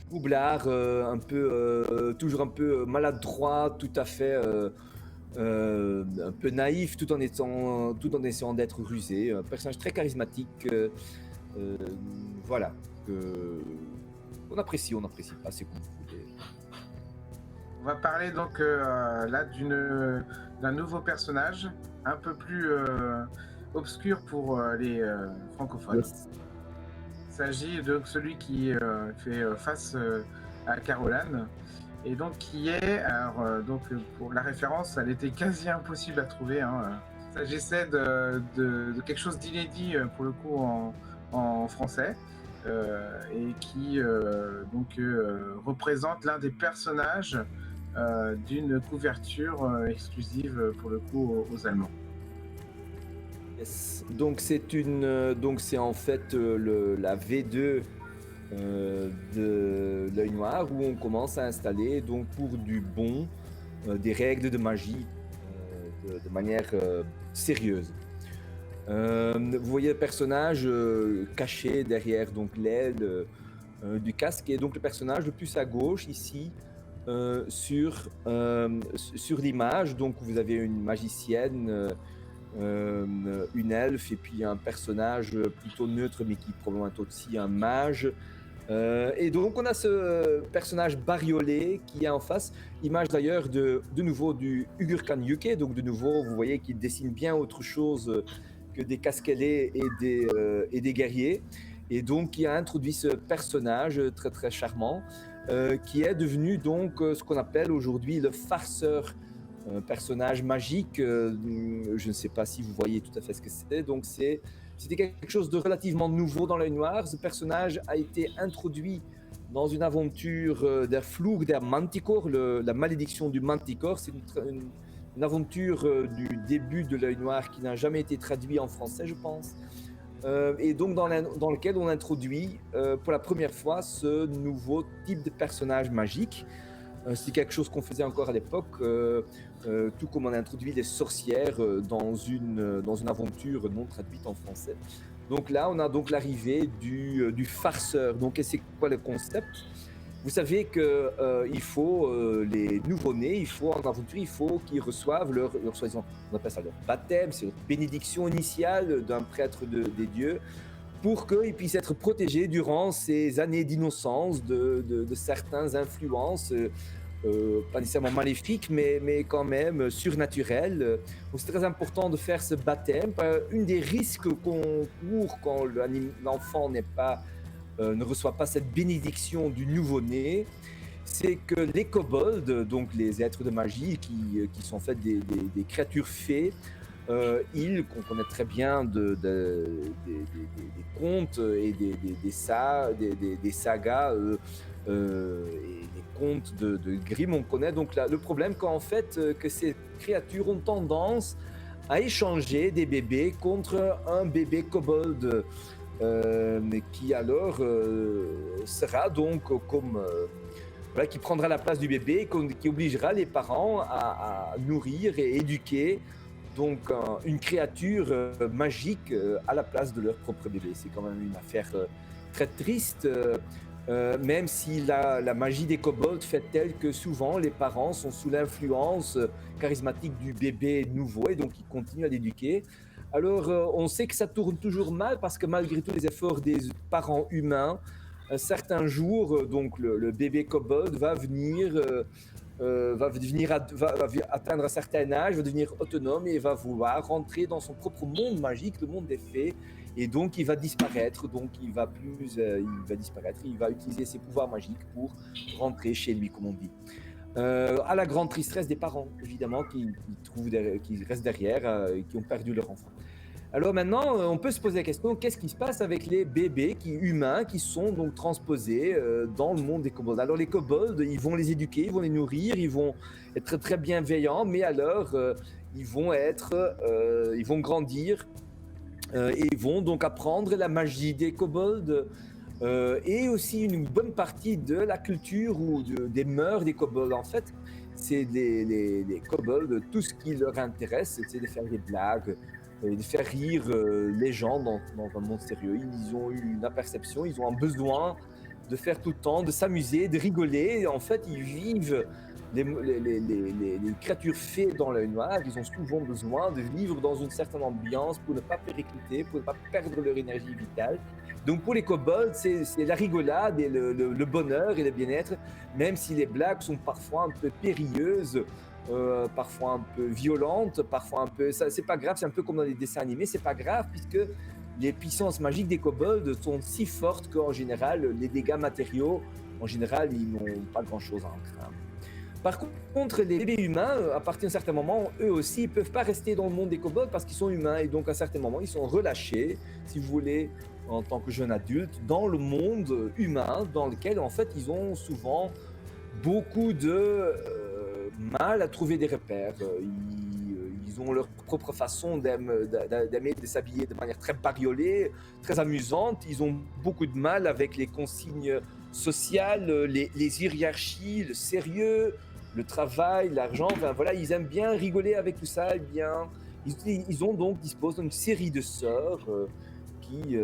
Troublard, toujours un peu maladroit, tout à fait un peu naïf, tout en essayant d'être rusé. Un personnage très charismatique, voilà. On apprécie pas, c'est comme vous voulez. On va parler donc là d'un nouveau personnage, un peu plus obscur pour les francophones. Yes. Il s'agit de celui qui fait face à Caroline, et donc qui est, alors donc pour la référence, elle était quasi impossible à trouver. Hein. Il s'agissait de quelque chose d'inédit pour le coup en français, et qui donc représente l'un des personnages d'une couverture exclusive pour le coup aux Allemands. Yes. Donc c'est en fait la V2 de l'œil noir, où on commence à installer donc pour du bon des règles de magie de manière sérieuse. Vous voyez le personnage caché derrière donc l'aile du casque, et donc le personnage le plus à gauche ici sur l'image. Donc vous avez une magicienne, une elfe, et puis un personnage plutôt neutre mais qui probablement est aussi un mage Et donc on a ce personnage bariolé qui est en face, image d'ailleurs de nouveau du Ugurkan Yuke, donc de nouveau vous voyez qu'il dessine bien autre chose que des casquelés et des guerriers, et donc qui a introduit ce personnage très très charmant qui est devenu donc ce qu'on appelle aujourd'hui le farceur, un personnage magique, je ne sais pas si vous voyez tout à fait ce que c'est, donc c'était quelque chose de relativement nouveau dans l'œil noir. Ce personnage a été introduit dans une aventure der Flug der Manticore, la malédiction du Manticore. C'est une aventure du début de l'œil noir qui n'a jamais été traduit en français, je pense. Et donc dans lequel on introduit pour la première fois ce nouveau type de personnage magique. C'est quelque chose qu'on faisait encore à l'époque, tout comme on a introduit les sorcières dans une aventure non traduite en français. Donc là, on a donc l'arrivée du farceur. Donc, et c'est quoi le concept? Vous savez que il faut les nouveau-nés, il faut en aventure, il faut qu'ils reçoivent leur soi-disant, on appelle ça leur baptême, c'est leur bénédiction initiale d'un prêtre des dieux, pour qu'ils puissent être protégés durant ces années d'innocence de certaines influences, pas nécessairement maléfiques, mais quand même surnaturelles. Donc c'est très important de faire ce baptême. Une des risques qu'on court quand l'enfant ne reçoit pas cette bénédiction du nouveau-né, c'est que les kobolds, donc les êtres de magie qui sont en fait des créatures fées, qu'on connaît très bien des contes et des sagas et des contes de Grimm, on connaît donc le problème qu'en fait que ces créatures ont tendance à échanger des bébés contre un bébé kobold, mais qui alors sera donc comme voilà, qui prendra la place du bébé, qui obligera les parents à nourrir et éduquer donc une créature magique à la place de leur propre bébé. C'est quand même une affaire très triste, même si la magie des kobolds fait telle que souvent les parents sont sous l'influence charismatique du bébé nouveau et donc ils continuent à l'éduquer. Alors on sait que ça tourne toujours mal parce que malgré tous les efforts des parents humains, un certain jour, donc le bébé kobold va atteindre un certain âge, va devenir autonome et va vouloir rentrer dans son propre monde magique, le monde des fées, et donc il va disparaître, il va disparaître, il va utiliser ses pouvoirs magiques pour rentrer chez lui, comme on dit. À la grande tristesse des parents, évidemment, qui restent derrière, qui ont perdu leur enfant. Alors maintenant, on peut se poser la question, qu'est-ce qui se passe avec les bébés humains qui sont donc transposés dans le monde des kobolds? Alors les kobolds, ils vont les éduquer, ils vont les nourrir, ils vont être très, très bienveillants, mais alors ils vont grandir et ils vont donc apprendre la magie des kobolds et aussi une bonne partie de la culture ou des mœurs des kobolds. En fait, c'est les kobolds, tout ce qui leur intéresse, c'est de faire des blagues, de faire rire les gens dans un monde sérieux. Ils ont eu une aperception, ils ont un besoin de faire tout le temps, de s'amuser, de rigoler. En fait, ils vivent les créatures fées dans l'œil noir. Ils ont souvent besoin de vivre dans une certaine ambiance pour ne pas péricliter, pour ne pas perdre leur énergie vitale. Donc pour les kobolds, c'est la rigolade et le bonheur et le bien-être, même si les blagues sont parfois un peu périlleuses, parfois un peu violente, parfois un peu... C'est pas grave, c'est un peu comme dans les dessins animés, c'est pas grave puisque les puissances magiques des kobolds sont si fortes qu'en général, les dégâts matériaux, en général, ils n'ont pas grand-chose à en craindre. Par contre, les bébés humains, à partir d'un certain moment, eux aussi, ils ne peuvent pas rester dans le monde des kobolds parce qu'ils sont humains et donc à un certain moment, ils sont relâchés, si vous voulez, en tant que jeunes adultes, dans le monde humain dans lequel, en fait, ils ont souvent beaucoup de... mal à trouver des repères. Ils ont leur propre façon d'aimer de s'habiller de manière très bariolée, très amusante. Ils ont beaucoup de mal avec les consignes sociales, les hiérarchies, le sérieux, le travail, l'argent. Enfin, voilà, ils aiment bien rigoler avec tout ça. Et bien, ils ont donc disposent d'une série de sorts qui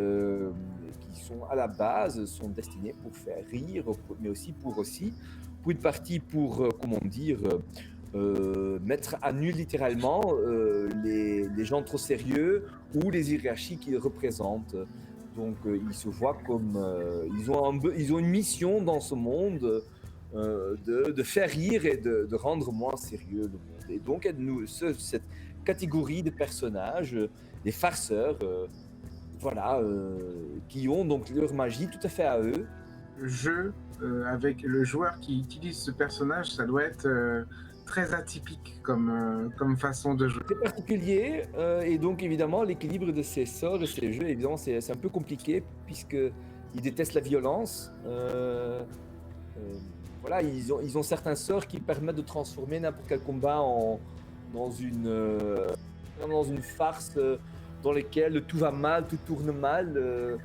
sont à la base sont destinées pour faire rire, mais aussi pour une partie pour, comment dire, mettre à nu littéralement les gens trop sérieux ou les hiérarchies qu'ils représentent. Donc ils se voient comme ils ont une mission dans ce monde de faire rire et de rendre moins sérieux le monde. Et donc cette catégorie de personnages, des farceurs, voilà, qui ont donc leur magie tout à fait à eux. Le jeu, avec le joueur qui utilise ce personnage, ça doit être très atypique comme façon de jouer. C'est particulier, et donc évidemment l'équilibre de ces sorts et ces jeux, évidemment c'est un peu compliqué puisqu'ils détestent la violence. Voilà, ils ont certains sorts qui permettent de transformer n'importe quel combat dans une farce dans laquelle tout va mal, tout tourne mal.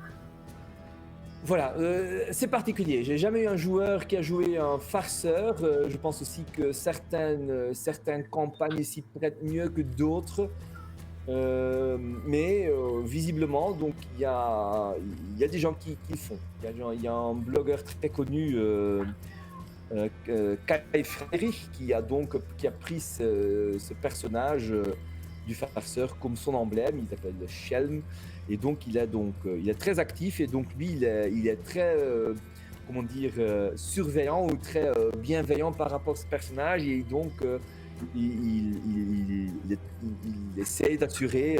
Voilà, c'est particulier. J'ai jamais eu un joueur qui a joué un farceur. Je pense aussi que certaines campagnes s'y prêtent mieux que d'autres. Mais visiblement, donc il y a des gens qui le font. Il y a un blogueur très connu, Kai Frerich, qui a pris ce personnage du farceur comme son emblème. Il s'appelle Shelm. Et donc il est très actif, et donc lui il est très surveillant ou très bienveillant par rapport à ce personnage, et donc il essaie d'assurer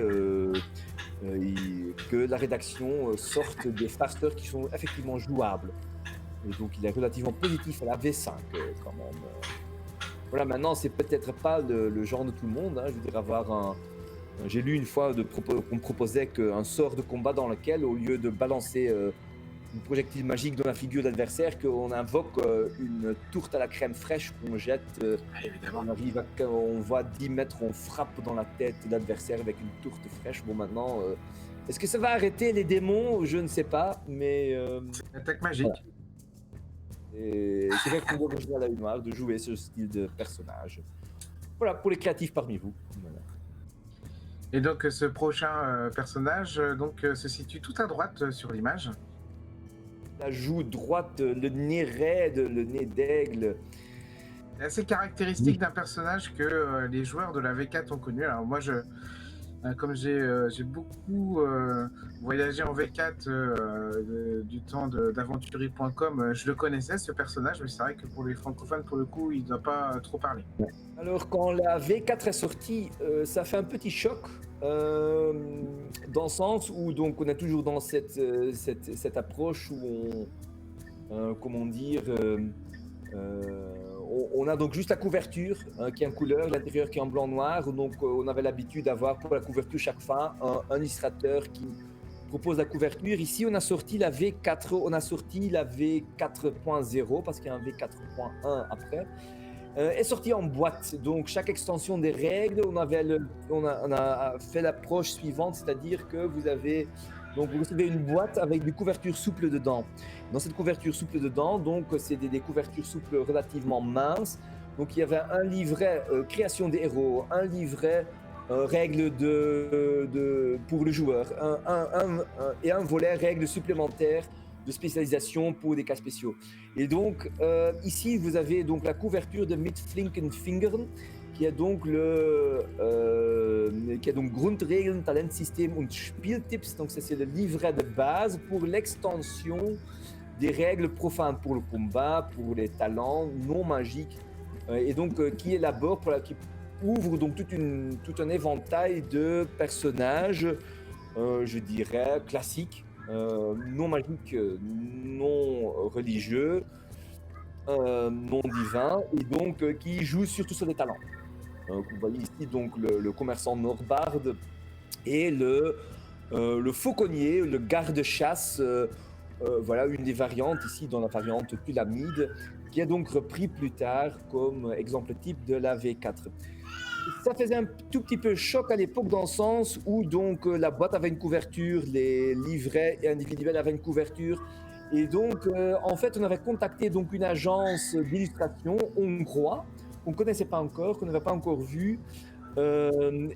que la rédaction sorte des farceurs qui sont effectivement jouables. Et donc il est relativement positif à la V5 quand même. Voilà, maintenant c'est peut-être pas le genre de tout le monde, hein. Je veux dire, j'ai lu une fois qu'on me proposait un sort de combat dans lequel, au lieu de balancer une projectile magique dans la figure d'adversaire, qu'on invoque une tourte à la crème fraîche qu'on jette. Évidemment. On voit 10 mètres, on frappe dans la tête de l'adversaire avec une tourte fraîche. Bon, maintenant, est-ce que ça va arrêter les démons? Je ne sais pas, mais... C'est une attaque magique. Voilà. Et c'est vrai qu'on doit rejoindre à la noire de jouer ce style de personnage. Voilà, pour les créatifs parmi vous. Voilà. Et donc ce prochain personnage se situe tout à droite sur l'image. La joue droite, le nez raide, le nez d'aigle. C'est assez caractéristique d'un personnage que les joueurs de la V4 ont connu. Alors moi, comme j'ai beaucoup voyagé en V4 du temps d'aventurier.com, je le connaissais, ce personnage, mais c'est vrai que pour les francophones, pour le coup, il ne doit pas trop parler. Alors quand la V4 est sortie, ça fait un petit choc, dans le sens où donc, on est toujours dans cette approche où on a donc juste la couverture qui est en couleur, l'intérieur qui est en blanc-noir. Donc on avait l'habitude d'avoir pour la couverture chaque fois un illustrateur qui propose la couverture. Ici on a sorti la V4, on a sorti la V4.0 parce qu'il y a un V4.1 après. Est sorti en boîte, donc chaque extension des règles, on a fait l'approche suivante, c'est-à-dire que vous recevez une boîte avec des couvertures souples dedans. Dans cette couverture souple dedans, donc c'est des couvertures souples relativement minces. Donc il y avait un livret création des héros, un livret règles pour le joueur, et un volet règles supplémentaires de spécialisation pour des cas spéciaux. Et donc ici vous avez donc la couverture de Mit Flinkenfingern, qui est donc Grundregeln, Talentsystem und Spieltipps. Donc ça c'est le livret de base pour l'extension des règles profanes pour le combat, pour les talents non magiques, et donc qui élabore, qui ouvre donc tout un éventail de personnages, je dirais classiques, non magiques, non religieux, non divins, et donc qui jouent surtout sur les talents. Vous voyez ici donc le commerçant Norbard et le fauconnier, le garde-chasse. Voilà une des variantes ici dans la variante pyramide, qui est donc repris plus tard comme exemple type de la V4. Ça faisait un tout petit peu choc à l'époque dans le sens où donc la boîte avait une couverture, les livrets individuels avaient une couverture, et donc en fait on avait contacté donc une agence d'illustration hongroise qu'on ne connaissait pas encore, qu'on n'avait pas encore vu.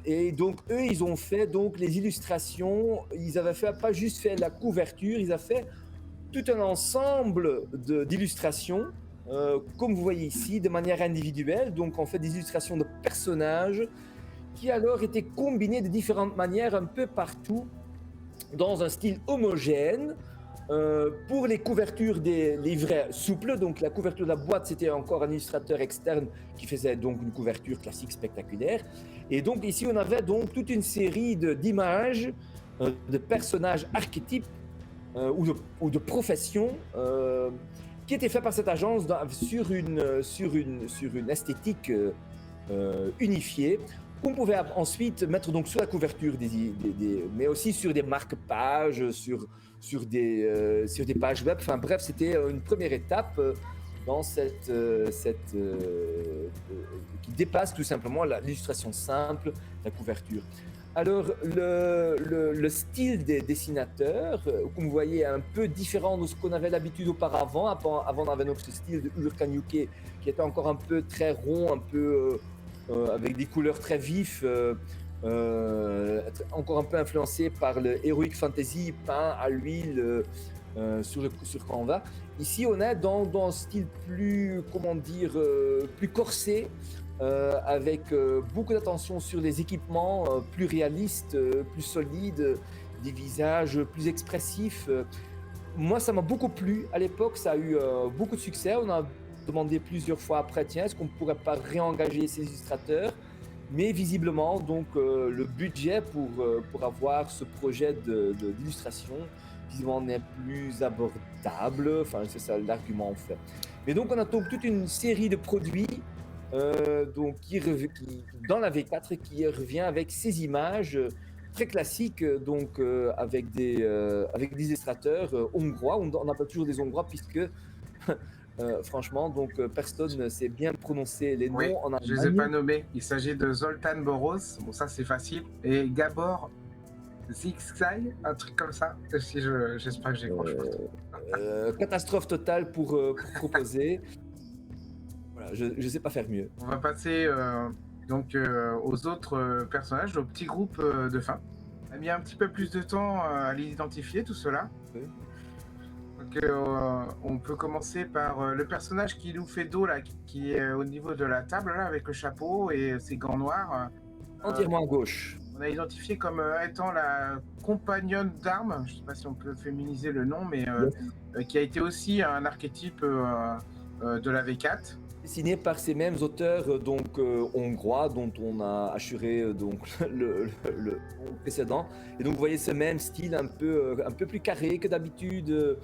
Et donc eux ils ont fait donc les illustrations, ils avaient pas juste fait la couverture, ils avaient fait tout un ensemble d'illustrations, comme vous voyez ici, de manière individuelle. Donc on fait des illustrations de personnages qui alors étaient combinés de différentes manières un peu partout dans un style homogène. Pour les couvertures des livrets souples, donc la couverture de la boîte, c'était encore un illustrateur externe qui faisait donc une couverture classique spectaculaire. Et donc ici, on avait donc toute une série d'images, de personnages archétypes ou de professions qui étaient faits par cette agence sur une esthétique unifiée qu'on pouvait ensuite mettre donc sur la couverture mais aussi sur des marque-pages, sur des pages web. Enfin bref, c'était une première étape dans qui dépasse tout simplement l'illustration simple, la couverture. Alors, le style des dessinateurs, comme vous voyez, est un peu différent de ce qu'on avait l'habitude auparavant. Avant, on avait notre style de Urkan Yuke qui était encore un peu très rond, un peu avec des couleurs très vives, encore un peu influencé par le Heroic Fantasy peint à l'huile sur Canva. Ici, on est dans un style plus, plus corsé, avec beaucoup d'attention sur les équipements plus réalistes, plus solides, des visages plus expressifs. Moi, ça m'a beaucoup plu à l'époque, ça a eu beaucoup de succès. On a demandé plusieurs fois après, tiens, est-ce qu'on ne pourrait pas réengager ces illustrateurs? Mais visiblement, donc, le budget pour avoir ce projet d'illustration, visiblement, n'est plus abordable. Enfin, c'est ça l'argument en fait. Mais donc, on a donc toute une série de produits donc, qui, dans la V4 qui revient avec ces images très classiques, donc avec des illustrateurs hongrois. On appelle toujours des hongrois puisque franchement, donc personne ne sait bien prononcer les noms Oui, en je les ai pas nommés. Il s'agit de Zoltán Boros, bon ça c'est facile, et Gabor Zixai, un truc comme ça. Si j'espère que j'ai grand chose. Catastrophe totale pour proposer. Voilà, je ne sais pas faire mieux. On va passer donc aux autres personnages, au petit groupe de fin. On a mis un petit peu plus de temps à les identifier, tout cela. Oui. Donc, on peut commencer par le personnage qui nous fait dos, là, qui est au niveau de la table, là, avec le chapeau et ses gants noirs. Entièrement à gauche. On a identifié comme étant la compagnonne d'armes, je ne sais pas si on peut féminiser le nom, mais qui a été aussi un archétype de la V4. Dessiné par ces mêmes auteurs donc hongrois dont on a assuré donc le précédent. Et donc vous voyez ce même style un peu plus carré que d'habitude,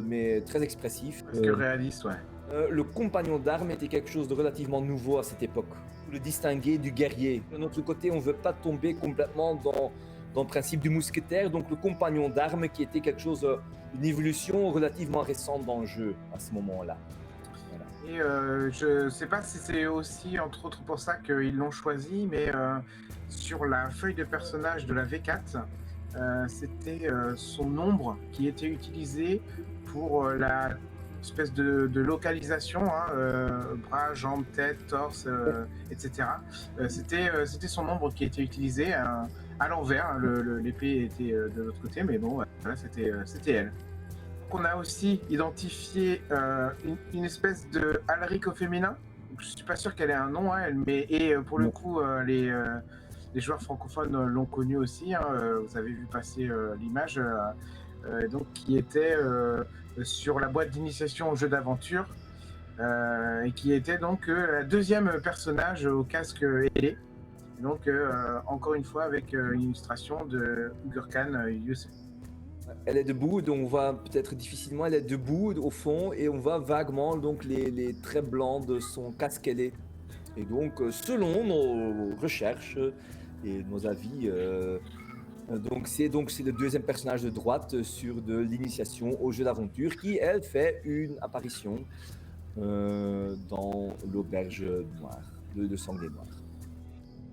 mais très expressif. Parce que réaliste, ouais. Le compagnon d'armes était quelque chose de relativement nouveau à cette époque. Le distinguer du guerrier. De notre côté, on ne veut pas tomber complètement dans le principe du mousquetaire, donc le compagnon d'armes qui était quelque chose, une évolution relativement récente dans le jeu à ce moment-là. Et je ne sais pas si c'est aussi, entre autres, pour ça qu'ils l'ont choisi, mais sur la feuille de personnage de la V4, c'était son ombre qui était utilisée pour la espèce de localisation, bras, jambes, tête, torse, etc. C'était son ombre qui était utilisée à l'envers. L'épée était de l'autre côté, mais bon, voilà, c'était elle. On a aussi identifié une espèce de Alric au féminin. Je suis pas sûr qu'elle ait un nom, hein, mais pour le coup, les joueurs francophones l'ont connue aussi. Vous avez vu passer l'image, donc qui était sur la boîte d'initiation au jeu d'aventure et qui était donc la deuxième personnage au casque ailé. Donc encore une fois avec une illustration de Gurkan Yusuf. Elle est debout, donc on voit peut-être difficilement, elle est debout au fond et on voit vaguement donc les traits blancs de son casque ailé. Et donc selon nos recherches et nos avis, donc c'est le deuxième personnage de droite sur de l'initiation au jeu d'aventure qui elle fait une apparition dans l'auberge noire de Sanglier Noir.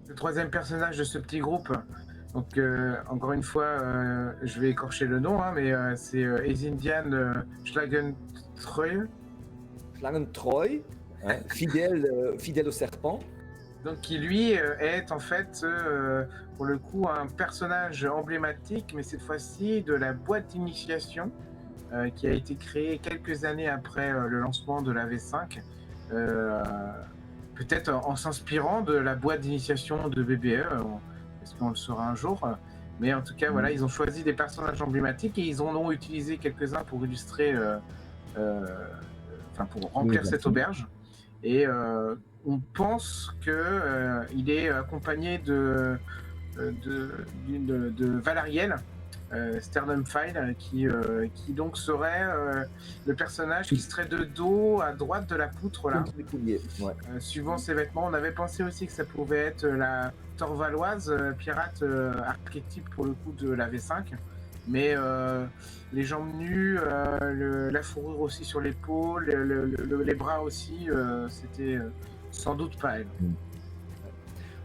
Le troisième personnage de ce petit groupe. Donc, encore une fois, je vais écorcher le nom, mais c'est Ezindian Schlagentreu. Schlagentreu, hein, fidèle au serpent. Donc, qui lui est en fait, pour le coup, un personnage emblématique, mais cette fois-ci de la boîte d'initiation, qui a été créée quelques années après le lancement de la V5. Peut-être en s'inspirant de la boîte d'initiation de BBE. Est-ce qu'on le saura un jour? Mais en tout cas, voilà, ils ont choisi des personnages emblématiques et ils en ont utilisé quelques-uns pour illustrer, enfin pour Oui, remplir cette auberge. Et on pense que il est accompagné de Valariel, Sternumfile, qui donc serait le personnage qui serait de dos à droite de la poutre là. Ouais. Suivant ses vêtements, on avait pensé aussi que ça pouvait être la Torvaloise, pirate archétype pour le coup de la V5. Mais les jambes nues, la fourrure aussi sur l'épaule, les bras aussi, c'était sans doute pas elle.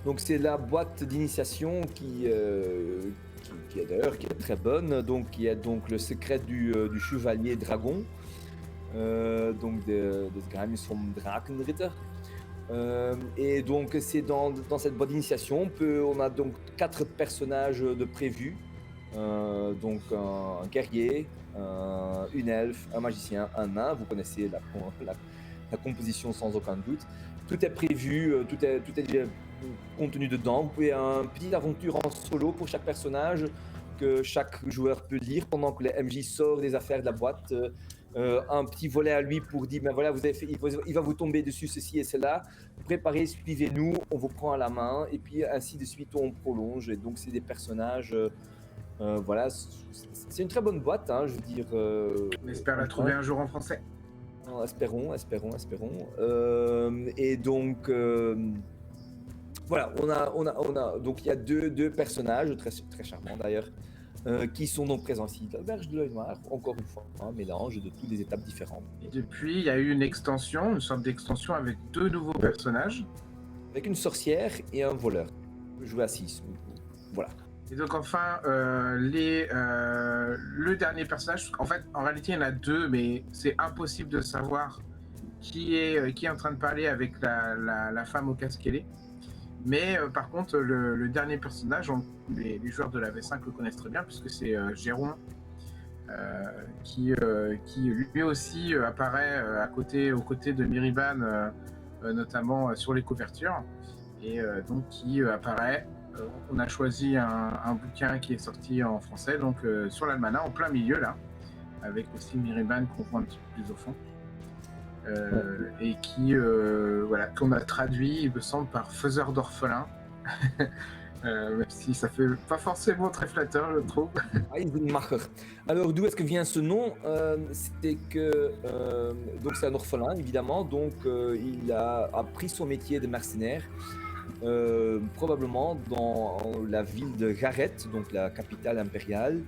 Donc c'est la boîte d'initiation qui est d'ailleurs qui est très bonne. Donc il y a donc le secret du chevalier dragon, donc des Geheimnis vom Drakenritter. Et donc c'est dans cette boîte d'initiation, on a donc 4 personnages de prévus. Donc un guerrier, une elfe, un magicien, un nain. Vous connaissez la composition sans aucun doute. Tout est prévu, tout est déjà contenu dedans. Vous pouvez une petite aventure en solo pour chaque personnage que chaque joueur peut lire pendant que le MJ sort des affaires de la boîte. Un petit volet à lui pour dire, ben voilà, vous avez fait, il va vous tomber dessus ceci et cela. Préparez, suivez-nous, on vous prend à la main et puis ainsi de suite on prolonge. Et donc c'est des personnages... voilà, c'est une très bonne boîte, hein, je veux dire. On espère la trouver un jour en français. Espérons. Et donc, voilà, donc il y a deux personnages très, très charmants d'ailleurs, qui sont donc présents ici. L'auberge de l'œil noir, encore une fois, un mélange de toutes les étapes différentes. Et depuis, il y a eu une extension, une sorte d'extension avec 2 nouveaux personnages. Avec une sorcière et un voleur. Jouer à 6. Voilà. Et donc enfin, le dernier personnage, en fait, en réalité, il y en a 2, mais c'est impossible de savoir qui est en train de parler avec la femme au casque ailé. Mais par contre, le dernier personnage, les joueurs de la V5 le connaissent très bien, puisque c'est Géron, qui lui aussi apparaît aux côtés de Miriban, notamment sur les couvertures, et donc qui apparaît. On a choisi un bouquin qui est sorti en français, donc sur l'Almanach, en plein milieu là, avec aussi Miriban qu'on voit un petit peu plus au fond, et qui, voilà, qu'on a traduit, il me semble, par faiseur d'orphelins, même si ça fait pas forcément très flatteur, je trouve. Eisenmacher. Alors d'où est-ce que vient ce nom? C'est que donc c'est un orphelin évidemment, donc il a appris son métier de mercenaire. Probablement dans la ville de Gareth, donc la capitale impériale,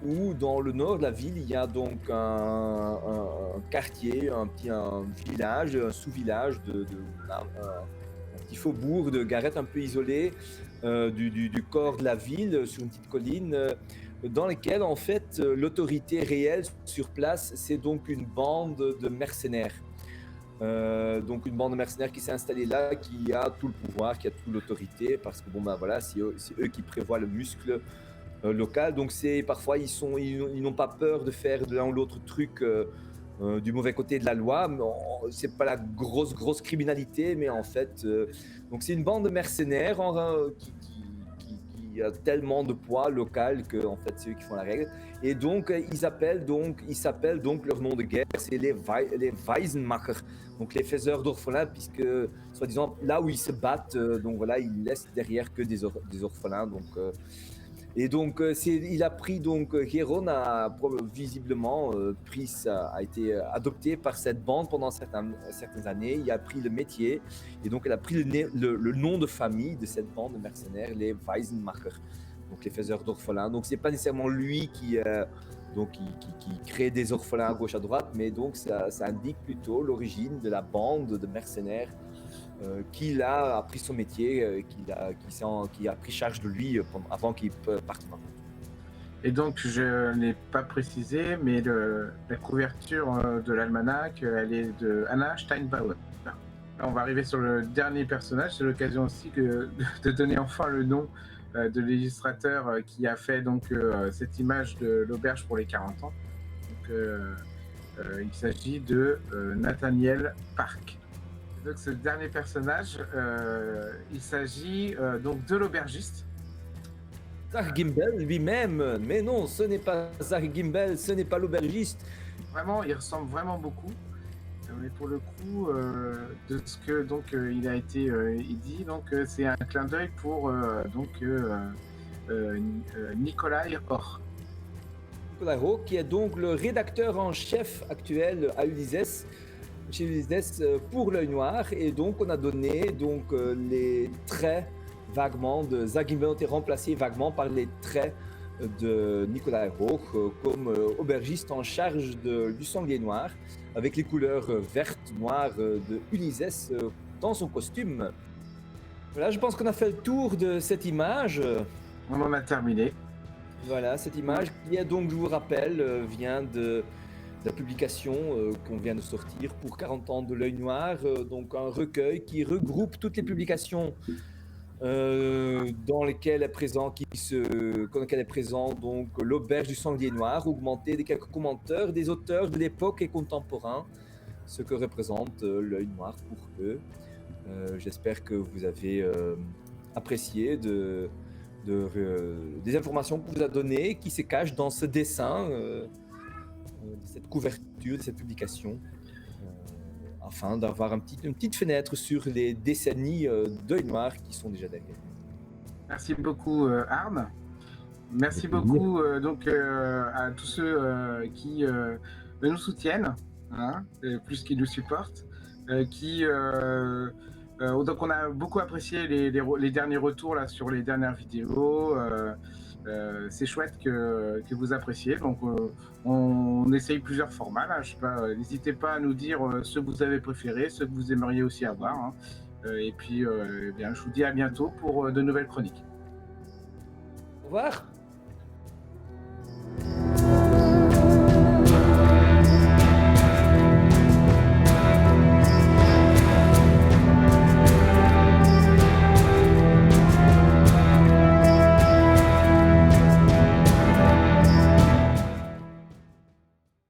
où dans le nord de la ville, il y a donc un quartier, un village, un sous-village, un petit faubourg de Gareth un peu isolé du corps de la ville, sur une petite colline, dans lequel en fait l'autorité réelle sur place, c'est donc une bande de mercenaires. Donc une bande de mercenaires qui s'est installée là, qui a tout le pouvoir, qui a toute l'autorité, parce que bon ben voilà, c'est eux qui prévoient le muscle local. Donc parfois ils n'ont pas peur de faire de l'un ou l'autre truc du mauvais côté de la loi. C'est pas la grosse criminalité, mais en fait, donc c'est une bande de mercenaires qui a tellement de poids local que en fait c'est eux qui font la règle. Et donc ils s'appellent donc leur nom de guerre, c'est les Weisenmacher, donc les faiseurs d'orphelins, puisque soi-disant là où ils se battent, donc voilà, ils laissent derrière que des orphelins. Donc et donc il a pris donc Héron a visiblement a été adopté par cette bande pendant certaines années. Il a pris le métier et donc elle a pris le nom de famille de cette bande de mercenaires, les Weisenmacher, donc les faiseurs d'orphelins. Donc c'est pas nécessairement lui qui crée des orphelins à gauche à droite, mais donc ça indique plutôt l'origine de la bande de mercenaires qu'il a appris son métier, qui a pris charge de lui avant qu'il parte. Et donc je n'ai pas précisé, mais la couverture de l'almanach, elle est de Anna Steinbauer. On va arriver sur le dernier personnage, c'est l'occasion aussi de donner enfin le nom de l'illustrateur qui a fait donc cette image de l'auberge pour les 40 ans. Donc, il s'agit de Nathaniel Park. Donc ce dernier personnage, il s'agit donc de l'aubergiste Zargimbel lui-même. Mais non, ce n'est pas Zargimbel, ce n'est pas l'aubergiste. Vraiment, il ressemble vraiment beaucoup. Mais pour le coup, de ce que donc il a été dit, donc c'est un clin d'œil pour Nikolai Or. Nicolas Roch, qui est donc le rédacteur en chef actuel à Ulysses, chez Ulysses pour l'œil noir. Et donc, on a donné donc, les traits vaguement de Zargimbel ont été remplacés vaguement par les traits de Nicolas Roch comme aubergiste en charge du sanglier noir, avec les couleurs vertes, noires de Ulysses dans son costume. Voilà, je pense qu'on a fait le tour de cette image. On en a terminé. Voilà, cette image qui est donc, je vous rappelle, vient de la publication qu'on vient de sortir pour 40 ans de l'œil noir, donc un recueil qui regroupe toutes les publications dans lesquelles est présent, dans lesquelles est présent donc l'auberge du sanglier noir, augmenté de quelques commentaires des auteurs de l'époque et contemporains, ce que représente l'œil noir pour eux. J'espère que vous avez apprécié des informations qu'on vous a données, qui se cachent dans ce dessin, de cette couverture, de cette publication, afin d'avoir une petite fenêtre sur les décennies d'œil noir qui sont déjà derrière. Merci beaucoup Arne. Merci beaucoup à tous ceux qui nous soutiennent, hein, plus qu'ils nous supportent, donc on a beaucoup apprécié les derniers retours là sur les dernières vidéos. C'est chouette que vous appréciez. Donc on essaye plusieurs formats là. Je sais pas, n'hésitez pas à nous dire ceux que vous avez préférés, ceux que vous aimeriez aussi avoir. Hein. Et puis bien, je vous dis à bientôt pour de nouvelles chroniques. Au revoir.